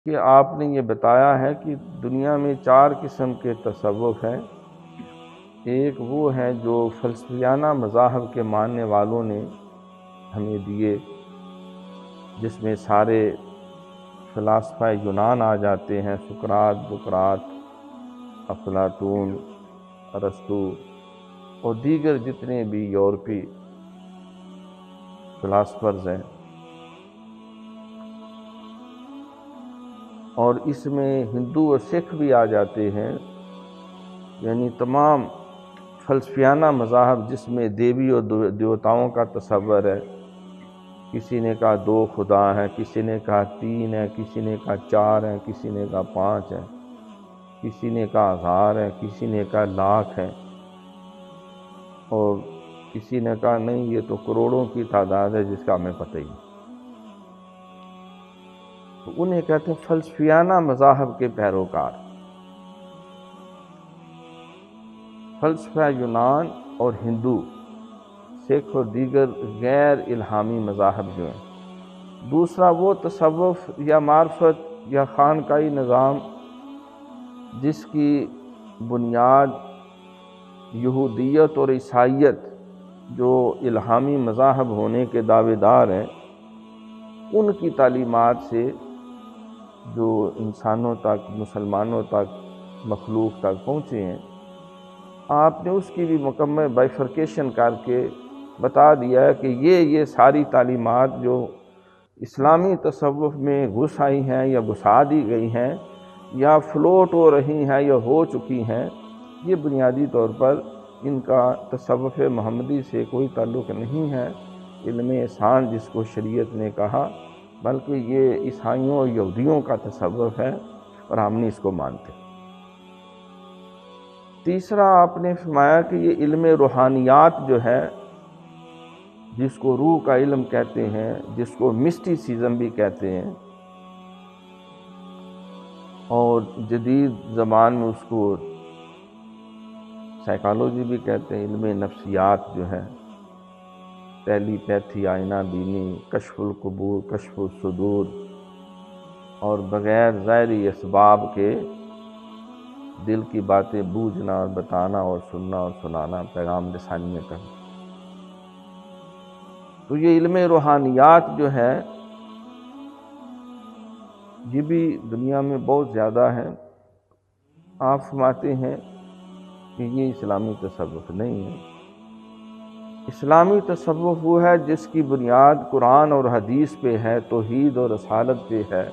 کہ آپ نے یہ بتایا ہے کہ دنیا میں 4 قسم کے تصوف ہیں۔ ایک وہ ہے جو فلسفیانہ مذاہب کے ماننے والوں نے ہمیں دیے، جس میں سارے فلاسفہ یونان آ جاتے ہیں، سقراط، بقراط، افلاطون، ارسطو اور دیگر جتنے بھی یورپی فلاسفرز ہیں، اور اس میں ہندو اور سکھ بھی آ جاتے ہیں، یعنی تمام فلسفیانہ مذاہب جس میں دیوی اور دیوتاؤں کا تصور ہے۔ کسی نے کہا 2 خدا ہیں، کسی نے کہا 3 ہیں، کسی نے کہا 4 ہیں، کسی نے کہا 5 ہیں، کسی نے کہا 1000 ہیں، کسی نے کہا لاکھ ہیں، اور کسی نے کہا نہیں یہ تو کروڑوں کی تعداد ہے جس کا ہمیں پتہ ہی نہیں۔ تو انہیں کہتے ہیں فلسفیانہ مذاہب کے پیروکار۔ فلسفہ یونان اور ہندو، سکھ اور دیگر غیر الہامی مذاہب جو ہیں۔ دوسرا وہ تصوف یا معرفت یا خانقاہی نظام جس کی بنیاد یہودیت اور عیسائیت جو الہامی مذاہب ہونے کے دعوے دار ہیں، ان کی تعلیمات سے جو انسانوں تک، مسلمانوں تک، مخلوق تک پہنچے ہیں، آپ نے اس کی بھی مکمل بائیفرکیشن کر کے بتا دیا ہے کہ یہ ساری تعلیمات جو اسلامی تصوف میں گھس آئی ہیں یا گھسا دی گئی ہیں یا فلوٹ ہو رہی ہیں یا ہو چکی ہیں، یہ بنیادی طور پر ان کا تصوف محمدی سے کوئی تعلق نہیں ہے، علم احسان جس کو شریعت نے کہا، بلکہ یہ عیسائیوں اور یہودیوں کا تصوف ہے اور ہم نہیں اس کو مانتے۔ تیسرا آپ نے فرمایا کہ یہ علم روحانیات جو ہے، جس کو روح کا علم کہتے ہیں، جس کو مسٹیسزم بھی کہتے ہیں، اور جدید زبان میں اس کو سائیکالوجی بھی کہتے ہیں، علم نفسیات جو ہے، ٹیلی پیتھی، آئینہ بینی، کشف القبور، کشف الصدور، اور بغیر ظاہری اسباب کے دل کی باتیں بوجھنا اور بتانا اور سننا اور سنانا، پیغام رسانی میں کرنا۔ تو یہ علم روحانیات جو ہے یہ بھی دنیا میں بہت زیادہ ہے۔ آپ فرماتے ہیں کہ یہ اسلامی تصوف نہیں ہے۔ اسلامی تصوف وہ ہے جس کی بنیاد قرآن اور حدیث پہ ہے، توحید اور رسالت پہ ہے،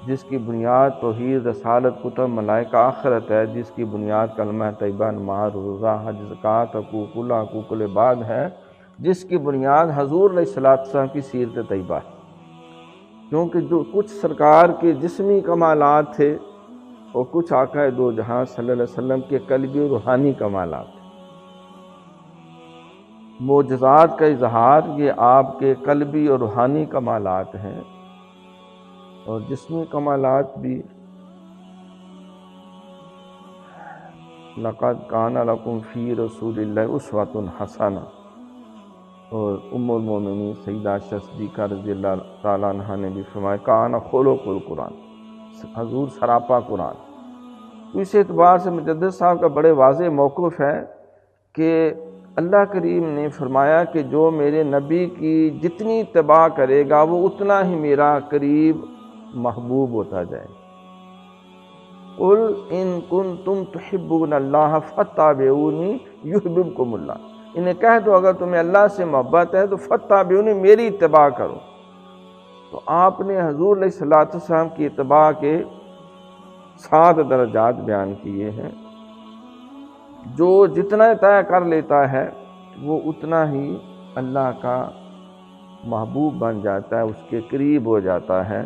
جس کی بنیاد توحید، رسالت، کتب، ملائکہ، آخرت ہے، جس کی بنیاد کلمہ طیبہ، نماز، روزہ، حج، زکوٰۃ، حقوق اللہ، حقوق العباد ہے، جس کی بنیاد حضور علیہ السلام کی سیرت طیبہ ہے۔ کیونکہ جو کچھ سرکار کے جسمی کمالات تھے اور کچھ آقا دو جہاں صلی اللہ علیہ وسلم کے قلبی و روحانی کمالات تھے۔ معجزات کا اظہار یہ آپ کے قلبی اور روحانی کمالات ہیں، اور جسمی کمالات بھی لَقَدْ كَانَ لَكُمْ فِي رَسُولِ اللَّهِ أُسْوَةٌ حَسَنَةٌ، اور ام المومنین سیدہ عائشہ صدیقہ رضی اللہ تعالیٰ عنہ نے بھی فرمایا کان خلق القرآن، حضور سراپا قرآن۔ تو اس اعتبار سے مجدد صاحب کا بڑے واضح موقف ہے کہ اللہ کریم نے فرمایا کہ جو میرے نبی کی جتنی اتباع کرے گا وہ اتنا ہی میرا قریب محبوب ہوتا جائے۔ قُلْ إِن كُنتُمْ تُحِبُّونَ اللَّهَ فَاتَّبِعُونِي يُحْبِبْكُمُ اللَّهُ، انہیں کہہ دو اگر تمہیں اللہ سے محبت ہے تو فَاتَّبِعُونِی، میری اتباع کرو۔ تو آپ نے حضور علیہ السلام کی اتباع کے 7 درجات بیان کیے ہیں۔ جو جتنا طے کر لیتا ہے وہ اتنا ہی اللہ کا محبوب بن جاتا ہے، اس کے قریب ہو جاتا ہے۔